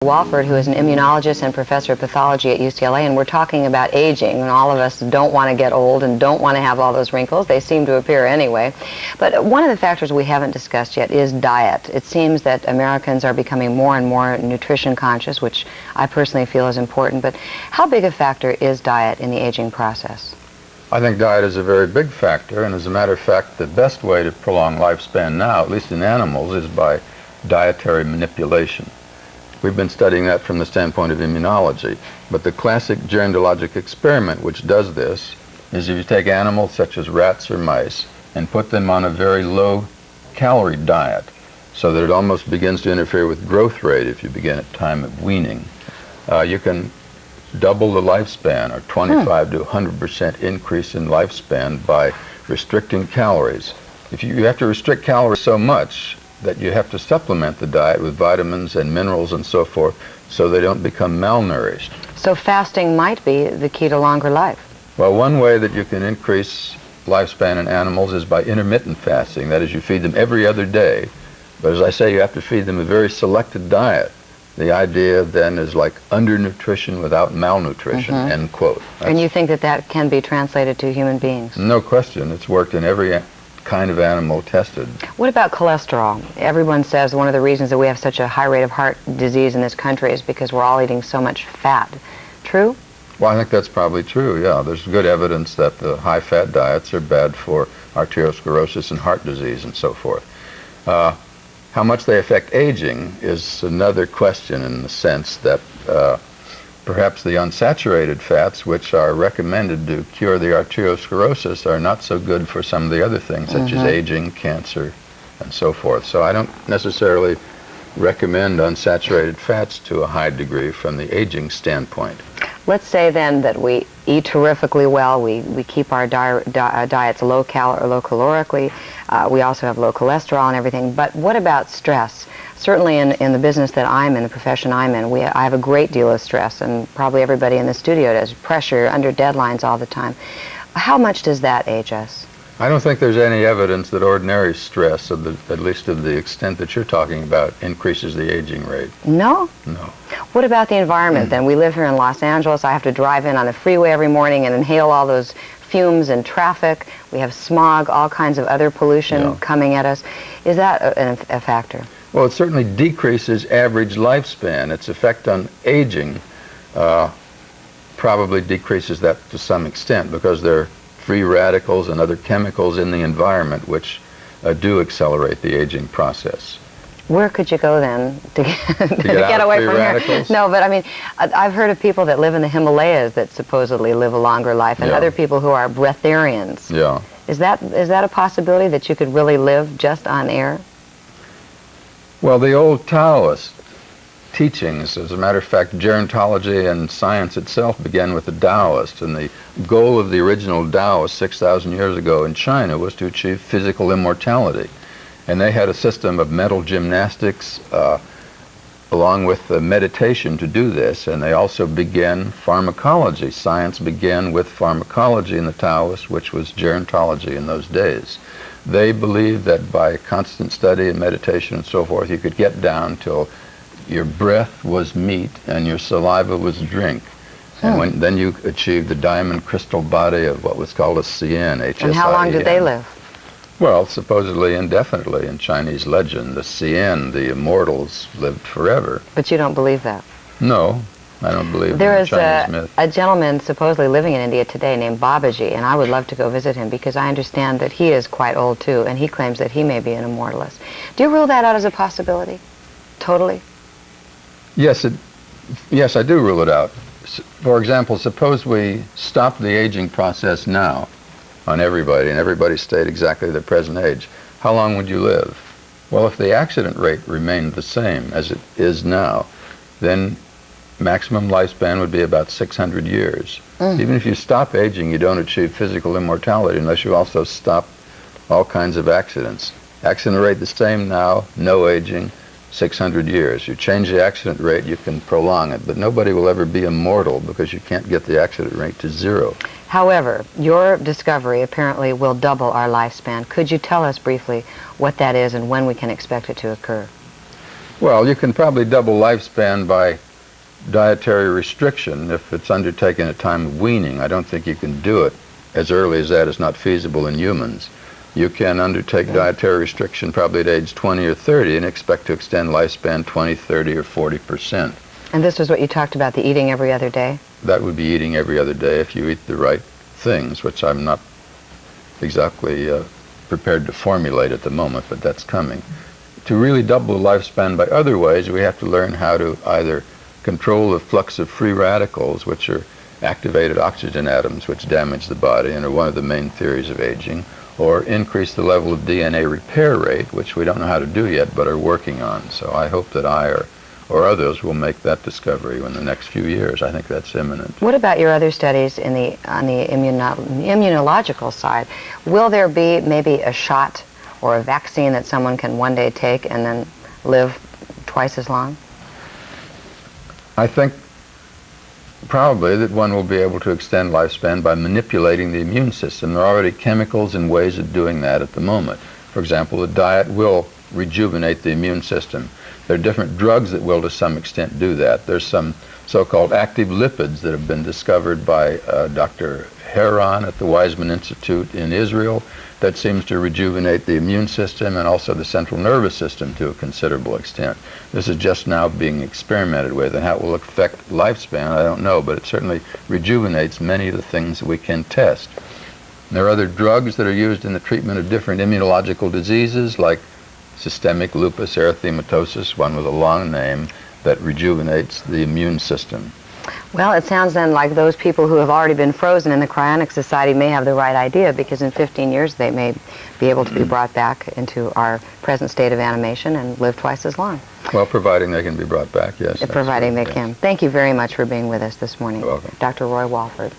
Walford, who is an immunologist and professor of pathology at UCLA, and we're talking about aging, and all of us don't want to get old and don't want to have all those wrinkles. They seem to appear anyway. But one of the factors we haven't discussed yet is diet. It seems that Americans are becoming more and more nutrition conscious, which I personally feel is important. But how big a factor is diet in the aging process? I think diet is a very big factor, and as a matter of fact, the best way to prolong lifespan now, at least in animals, is by dietary manipulation. We've been studying that from the standpoint of immunology, but the classic gerontologic experiment which does this is if you take animals such as rats or mice and put them on a very low calorie diet so that it almost begins to interfere with growth rate if you begin at time of weaning, you can double the lifespan, or 25 to 100% increase in lifespan by restricting calories. If you have to restrict calories so much that you have to supplement the diet with vitamins and minerals and so forth so they don't become malnourished. So fasting might be the key to longer life. Well, one way that you can increase lifespan in animals is by intermittent fasting. That is, you feed them every other day, but as I say, you have to feed them a very selected diet. The idea then is like undernutrition without malnutrition, end quote. And you think that that can be translated to human beings? No question. It's worked in every kind of animal tested. What about cholesterol? Everyone says one of the reasons that we have such a high rate of heart disease in this country is because we're all eating so much fat. True? Well, I think that's probably true, yeah. There's good evidence that the high-fat diets are bad for arteriosclerosis and heart disease and so forth. How much they affect aging is another question, in the sense that perhaps the unsaturated fats, which are recommended to cure the arteriosclerosis, are not so good for some of the other things, such as aging, cancer, and so forth. So I don't necessarily recommend unsaturated fats to a high degree from the aging standpoint. Let's say then that we eat terrifically well, we keep our diets low calorically, we also have low cholesterol and everything, but what about stress? Certainly in the business that I'm in, the profession I'm in, I have a great deal of stress, and probably everybody in the studio does. Pressure, under deadlines all the time. How much does that age us? I don't think there's any evidence that ordinary stress, at least of the extent that you're talking about, increases the aging rate. No? No. What about the environment then? We live here in Los Angeles. I have to drive in on the freeway every morning and inhale all those fumes and traffic. We have smog, all kinds of other pollution coming at us. Is that a factor? Well, it certainly decreases average lifespan. Its effect on aging probably decreases that to some extent, because there are free radicals and other chemicals in the environment which do accelerate the aging process. Where could you go then to get get away from radicals? here? No, but I mean, I've heard of people that live in the Himalayas that supposedly live a longer life, and other people who are breatharians. Yeah. Is that a possibility that you could really live just on air? Well, the old Taoist teachings, as a matter of fact, gerontology and science itself began with the Taoists, and the goal of the original Taoists 6,000 years ago in China was to achieve physical immortality. And they had a system of mental gymnastics along with meditation to do this, and they also began pharmacology. Science began with pharmacology in the Taoists, which was gerontology in those days. They believed that by constant study and meditation and so forth, you could get down till your breath was meat and your saliva was drink. And then you achieved the diamond crystal body of what was called a Cien, H-S-I-E-N. And how long did they live? Well, supposedly indefinitely. In Chinese legend, the Cien, the immortals, lived forever. But you don't believe that? No, I don't believe there in is Chinese myth. a gentleman supposedly living in India today named Babaji, and I would love to go visit him because I understand that he is quite old too, and he claims that he may be an immortalist. Do you rule that out as a possibility? Totally? Yes, I do rule it out. For example, suppose we stop the aging process now on everybody, and everybody stayed exactly their present age. How long would you live? Well, if the accident rate remained the same as it is now, then maximum lifespan would be about 600 years. Even if you stop aging, you don't achieve physical immortality unless you also stop all kinds of accidents. Accident rate the same now, no aging, 600 years. You change the accident rate, you can prolong it, but nobody will ever be immortal because you can't get the accident rate to zero. However, your discovery apparently will double our lifespan. Could you tell us briefly what that is and when we can expect it to occur? Well, you can probably double lifespan by dietary restriction if it's undertaken at time of weaning. I don't think you can do it as early as that. Is not feasible in humans. You can undertake dietary restriction probably at age 20 or 30 and expect to extend lifespan 20, 30, or 40%. And this was what you talked about, the eating every other day? That would be eating every other day if you eat the right things, which I'm not exactly prepared to formulate at the moment, but that's coming. To really double the lifespan by other ways, we have to learn how to either control the flux of free radicals, which are activated oxygen atoms which damage the body and are one of the main theories of aging, or increase the level of DNA repair rate, which we don't know how to do yet but are working on. So I hope that I or others will make that discovery in the next few years. I think that's imminent. What about your other studies on the immunological side? Will there be maybe a shot or a vaccine that someone can one day take and then live twice as long? I think probably that one will be able to extend lifespan by manipulating the immune system. There are already chemicals and ways of doing that at the moment. For example, the diet will rejuvenate the immune system. There are different drugs that will to some extent do that. There's some so-called active lipids that have been discovered by Dr. Heron at the Weizmann Institute in Israel that seems to rejuvenate the immune system and also the central nervous system to a considerable extent. This is just now being experimented with, and how it will affect lifespan, I don't know, but it certainly rejuvenates many of the things that we can test. There are other drugs that are used in the treatment of different immunological diseases like systemic lupus erythematosus, one with a long name, that rejuvenates the immune system. Well, it sounds then like those people who have already been frozen in the cryonic society may have the right idea, because in 15 years they may be able to be brought back into our present state of animation and live twice as long. Well, providing they can be brought back, yes. Providing they can. Thank you very much for being with us this morning. You're welcome. Dr. Roy Walford.